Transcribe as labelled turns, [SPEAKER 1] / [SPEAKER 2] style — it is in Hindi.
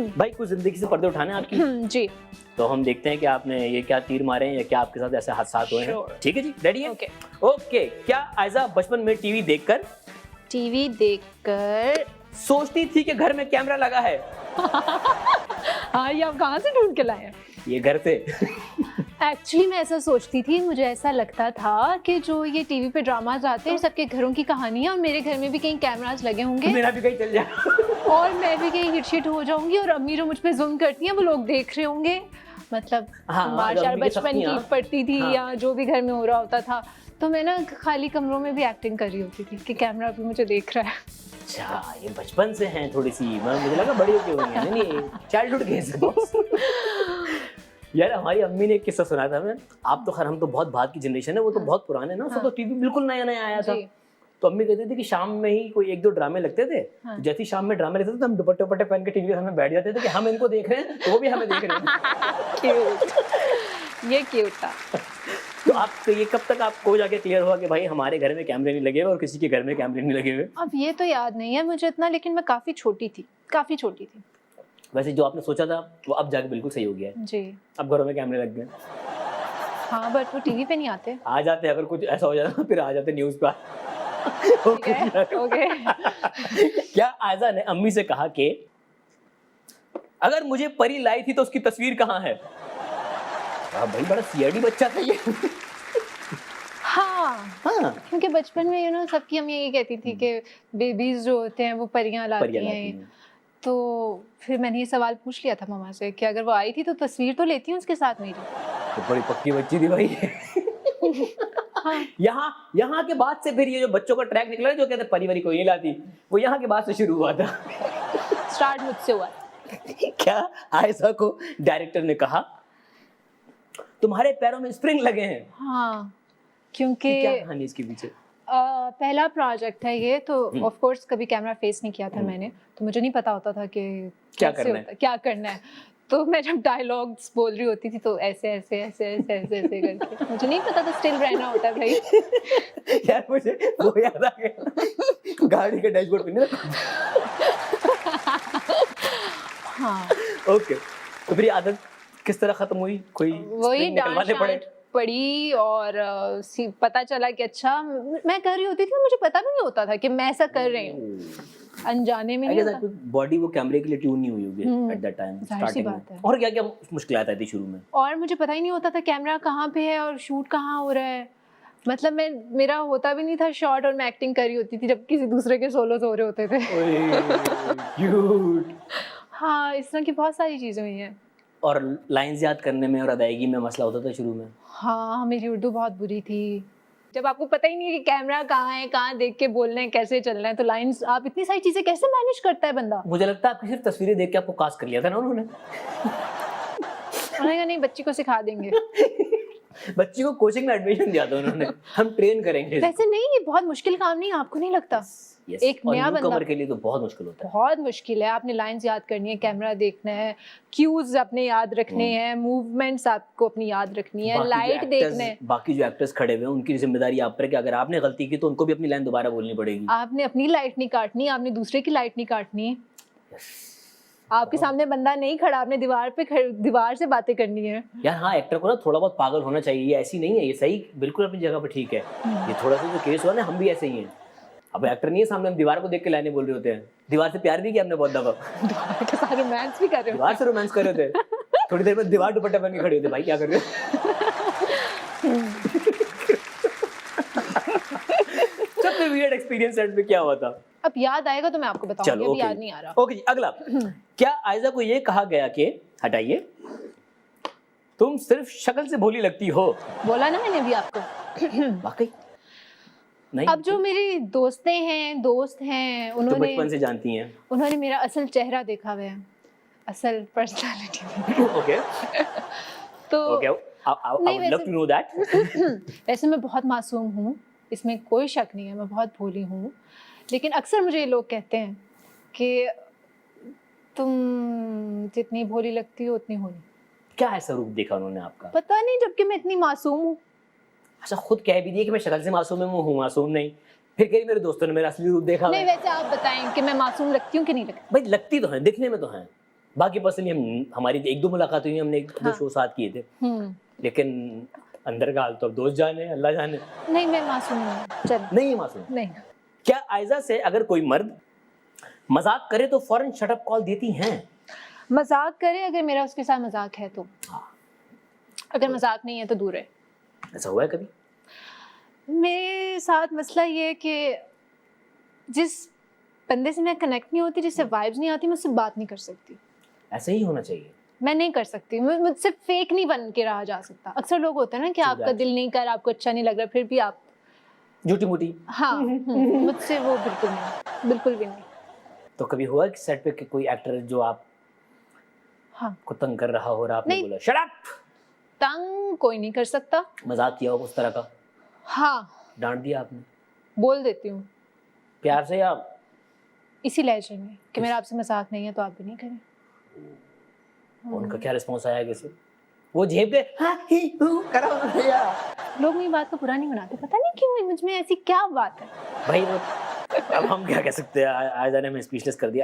[SPEAKER 1] भाई कुछ जिंदगी से पर्दे उठाने हैं आपकी।
[SPEAKER 2] जी
[SPEAKER 1] तो हम देखते हैं कि आपने ये क्या तीर मारे हैं या क्या आपके साथ ऐसे हादसा हुए हैं।
[SPEAKER 2] Sure.
[SPEAKER 1] ठीक है जी, रेडी है?
[SPEAKER 2] ओके।
[SPEAKER 1] ओके, क्या आयजा बचपन में टीवी देखकर सोचती थी कि घर में कैमरा लगा है?
[SPEAKER 2] हाँ, ये आप कहाँ से ढूंढ के लाए हैं?
[SPEAKER 1] ये घर से।
[SPEAKER 2] एक्चुअली मैं ऐसा सोचती थी, मुझे ऐसा लगता था कि जो ये टीवी पे ड्रामाज आते हैं सबके घरों की कहानी है और मेरे घर में भी कहीं कैमरास लगे होंगे
[SPEAKER 1] मेरा भी कहीं चल जाए
[SPEAKER 2] और मैं भी कहीं हिट हो जाऊंगी और अम्मी जो मुझ पे जुल्म करती हैं वो लोग देख रहे होंगे। मतलब माशाल्लाह बचपन की पड़ती थी या जो भी घर में हो रहा होता था, तो मैं ना खाली कमरों में भी एक्टिंग कर रही होती थी कि कैमरा भी मुझे देख रहा है।
[SPEAKER 1] अच्छा, ये बचपन से हैं थोड़ी सी, मुझे लगा बड़ी होके होंगी। नहीं, चाइल्डहुड केस है। यार हमारी अम्मी ने एक किस्सा सुनाया था हमें। आप तो खैर, हम तो बहुत बाद की जनरेशन है, वो तो बहुत पुराने ना, उसको तो टीवी बिल्कुल नया नया आया था। तो अम्मी कहती थी कि शाम में ही कोई एक दो ड्रामे लगते थे। तो जैसे ही शाम में ड्रामे लगते थे तो हम दुपट्टे वपट्टे पहन के टीवी के सामने बैठ जाते थे कि हम इनको देख रहे हैं तो वो भी हमें देख रहे हैं।
[SPEAKER 2] क्यूट, ये क्यूट था।
[SPEAKER 1] तो आप ये कब तक आपको जाके क्लियर हुआ कि भाई हमारे घर में कैमरे नहीं लगे हुए और किसी के घर में कैमरे नहीं लगे हुए?
[SPEAKER 2] अब ये तो याद नहीं है मुझे इतना, लेकिन मैं काफी छोटी थी।
[SPEAKER 1] वैसे जो आपने सोचा था वो अब जाके बिल्कुल सही हो गया है
[SPEAKER 2] जी।
[SPEAKER 1] अब घरों में कैमरे लग गए।
[SPEAKER 2] हाँ, बट वो टीवी पे नहीं आते।
[SPEAKER 1] आ जाते, अगर कुछ ऐसा हो जाता फिर आ जाते न्यूज पर।
[SPEAKER 2] ओके।
[SPEAKER 1] क्या आयजा ने अम्मी से कहा कि अगर मुझे परी लाई थी तो उसकी तस्वीर कहाँ है? भाई बड़ा सीआईडी बच्चा था ये।
[SPEAKER 2] हाँ, क्योंकि बचपन में सबकी अम्मी ये कहती थी कि बेबीज जो होते हैं वो परियां लाती हैं। तो फिर मैंने ये सवाल पूछ लिया था मम्मा से कि अगर वो आई थी तो तस्वीर तो लेती हूँ उसके साथ मेरी।
[SPEAKER 1] तो बड़ी पक्की बच्ची थी भाई। हाँ। यहाँ के बाद से फिर ये जो बच्चों का ट्रैक निकला जो कहते परिवारी कोई नहीं लाती, वो यहाँ के बाद से शुरू हुआ था।
[SPEAKER 2] स्टार्ट मुझसे हुआ।
[SPEAKER 1] क्या आयशा को डायरेक्टर ने कहा तुम्हारे पैरों में स्प्रिंग लगे हैं?
[SPEAKER 2] हाँ, क्योंकि
[SPEAKER 1] क्या कहानी इसके पीछे?
[SPEAKER 2] पहला प्रोजेक्ट है ये, तो ऑफ कोर्स कभी कैमरा फेस नहीं किया था मैंने, तो मुझे नहीं पता होता था कि क्या करना है। तो मैं जब डायलॉग्स बोल रही होती थी तो ऐसे करके, मुझे नहीं पता था स्टिल रहना होता है भाई।
[SPEAKER 1] यार मुझे वो याद आ गया, गाड़ी के डैशबोर्ड पे नहीं। हाँ, ओके। तो फिर आदत किस तरह खत्म हुई? कोई
[SPEAKER 2] वही डांट पड़ी और पता चला कि अच्छा मैं कर रही होती थी, मुझे पता भी नहीं होता था कि मैं ऐसा कर रही हूँ, अनजाने में नहीं होता।
[SPEAKER 1] बॉडी वो कैमरे के लिए ट्यून नहीं हुई होगी एट दैट टाइम स्टार्टिंग में। और क्या क्या मुश्किलात आई थी शुरू में? और
[SPEAKER 2] मुझे पता ही नहीं होता था कैमरा कहाँ पे है और शूट कहाँ हो रहा है। मतलब मेरा होता भी नहीं था शॉट और मैं एक्टिंग कर रही होती थी जब किसी दूसरे के सोलोज हो रहे होते थे।
[SPEAKER 1] क्यूट।
[SPEAKER 2] हाँ, इस तरह की बहुत सारी चीजें हुई हैं।
[SPEAKER 1] और लाइंस याद करने में और अदायगी में मसला होता था शुरू में?
[SPEAKER 2] हाँ, मेरी उर्दू बहुत बुरी थी। जब आपको पता ही नहीं है कि कैमरा कहाँ है, कहाँ देख के बोलना है, कैसे चलना है, तो लाइंस, आप इतनी सारी चीजें कैसे मैनेज करता है बंदा?
[SPEAKER 1] मुझे लगता है आपकी सिर्फ तस्वीरें देख के आपको कास्ट कर लिया था ना उन्होंने।
[SPEAKER 2] उन्होंने कहा नहीं, बच्ची को सिखा देंगे।
[SPEAKER 1] बच्ची को कोचिंग में एडमिशन दिया था उन्होंने, हम ट्रेन करेंगे।
[SPEAKER 2] वैसे नहीं, ये बहुत मुश्किल काम नहीं, आपको नहीं लगता?
[SPEAKER 1] Yes.
[SPEAKER 2] एक नया बंदा
[SPEAKER 1] कवर के लिए तो बहुत मुश्किल होता है।
[SPEAKER 2] बहुत मुश्किल है। आपने लाइंस याद करनी है, कैमरा देखना है, क्यूज अपने याद रखने हैं, मूवमेंट्स आपको अपनी याद रखनी है, लाइट देखना है।
[SPEAKER 1] बाकी जो एक्टर्स खड़े हुए हैं उनकी जिम्मेदारी आप पर है कि अगर आपने गलती की तो उनको भी अपनी लाइन दोबारा बोलनी पड़ेगी।
[SPEAKER 2] आपने अपनी लाइट नहीं काटनी, आपने दूसरे की लाइट नहीं काटनी। आपके सामने बंदा नहीं खड़ा, आपने दीवार से बातें करनी है।
[SPEAKER 1] यार हाँ, एक्टर को ना थोड़ा बहुत पागल होना चाहिए, ये ऐसी नहीं है, ये सही बिल्कुल अपनी जगह पर ठीक है। ये थोड़ा सा जो केस हुआ ना, हम भी ऐसे ही हैं। अब एक्टर नहीं है सामने, हम दीवार को देख के लाइनें बोल रहे होते हैं। दीवार से प्यार भी किया हमने बहुत दफा,
[SPEAKER 2] दीवार के साथ रोमांस भी कर रहे हो।
[SPEAKER 1] दीवार से रोमांस कर रहे थे। थोड़ी देर में दीवार दुपट्टा पहन के खड़े होते, भाई क्या कर रहे हो? सबसे वियर्ड एक्सपीरियंस सेट पे क्या हुआ था?
[SPEAKER 2] अब याद आएगा तो मैं आपको बताऊंगी, अभी याद नहीं आ रहा।
[SPEAKER 1] ओके जी, अगला। क्या आयजा को ये कहा गया कि हटाइए, तुम सिर्फ शक्ल से भोली लगती हो?
[SPEAKER 2] बोला ना मैंने अभी आपको।
[SPEAKER 1] वाकई नहीं?
[SPEAKER 2] अब जो मेरी दोस्त हैं उन्होंने
[SPEAKER 1] तो बचपन से जानती हैं,
[SPEAKER 2] उन्होंने मेरा असल चेहरा देखा हुआ है, असल पर्सनालिटी।
[SPEAKER 1] ओके।
[SPEAKER 2] तो
[SPEAKER 1] okay, I would love to know that.
[SPEAKER 2] वैसे मैं बहुत मासूम हूँ, इसमें कोई शक नहीं है, मैं बहुत भोली हूँ, लेकिन अक्सर मुझे ये लोग कहते हैं कि तुम जितनी भोली लगती हो उतनी होनी।
[SPEAKER 1] क्या ऐसा रूप देखा उन्होंने आपका?
[SPEAKER 2] पता नहीं, जबकि मैं इतनी मासूम हूँ।
[SPEAKER 1] अच्छा, खुद कह भी दिए कि मैं शक्ल से मासूम हूँ, मासूम नहीं, फिर कहीं मेरे दोस्तों ने मेरा असली रूप देखा।
[SPEAKER 2] नहीं, वैसे आप बताएं कि मैं मासूम लगती हूँ कि नहीं लगती?
[SPEAKER 1] भाई लगती तो है, दिखने में तो है। बाकी पर्सनली हम हमारी एक दो मुलाकात हुई, हमने एक दो
[SPEAKER 2] हाँ।
[SPEAKER 1] शो साथ किए थे, लेकिन अंदर का हाल तो अब दोस्त जाने अल्लाह जाने।
[SPEAKER 2] नहीं मैं मासूम हूँ, चल
[SPEAKER 1] नहीं है मासूम।
[SPEAKER 2] नहीं।
[SPEAKER 1] क्या आयजा से अगर कोई मर्द मजाक करे तो फौरन शटअप कॉल देती हैं?
[SPEAKER 2] मजाक करे अगर मेरा उसके साथ मजाक है तो,
[SPEAKER 1] हाँ।
[SPEAKER 2] अगर मजाक नहीं है तो दूर है।
[SPEAKER 1] ऐसा हुआ है कभी?
[SPEAKER 2] मेरे साथ मसला ये है कि जिस बंदे से मैं कनेक्ट नहीं होती, जिससे वाइब्स नहीं आती, मैं उससे बात नहीं कर सकती।
[SPEAKER 1] ऐसे ही होना चाहिए।
[SPEAKER 2] मैं नहीं कर सकती, मुझसे फेक नहीं बन के रहा जा सकता। अक्सर लोग होते हैं ना कि आपका दिल नहीं कर, आपको अच्छा नहीं लग रहा, फिर भी आप
[SPEAKER 1] झूठी मूठी।
[SPEAKER 2] हाँ मुझसे वो बिल्कुल नहीं, बिल्कुल भी नहीं।
[SPEAKER 1] तो कभी हुआ कि सेट पे कि कोई एक्टर जो आप
[SPEAKER 2] हाँ
[SPEAKER 1] को तंग कर रहा हो और आपने
[SPEAKER 2] नहीं।
[SPEAKER 1] बोला शट अप?
[SPEAKER 2] तंग कोई नहीं कर सकता।
[SPEAKER 1] मजाक किया हो उस तरह का?
[SPEAKER 2] हाँ
[SPEAKER 1] डांट दिया आपने?
[SPEAKER 2] बोल देती हूँ
[SPEAKER 1] प्यार से या
[SPEAKER 2] इसी लहजे में कि मेरा आपसे मजाक नहीं है तो आप भी नहीं करें।
[SPEAKER 1] उनका क्या रिस्पॉन्स आया कैसे? वो झेप के हाँ ही हूँ करा उन्होंने या?
[SPEAKER 2] लोग मेरी बात को बुरा नहीं मनाते, पता नहीं क्यों, मुझ में ऐसी क्या बात है।
[SPEAKER 1] भाई वो अब हम क्या कह सकते हैं, आयजा ने हमें स्पीचलेस कर दिया।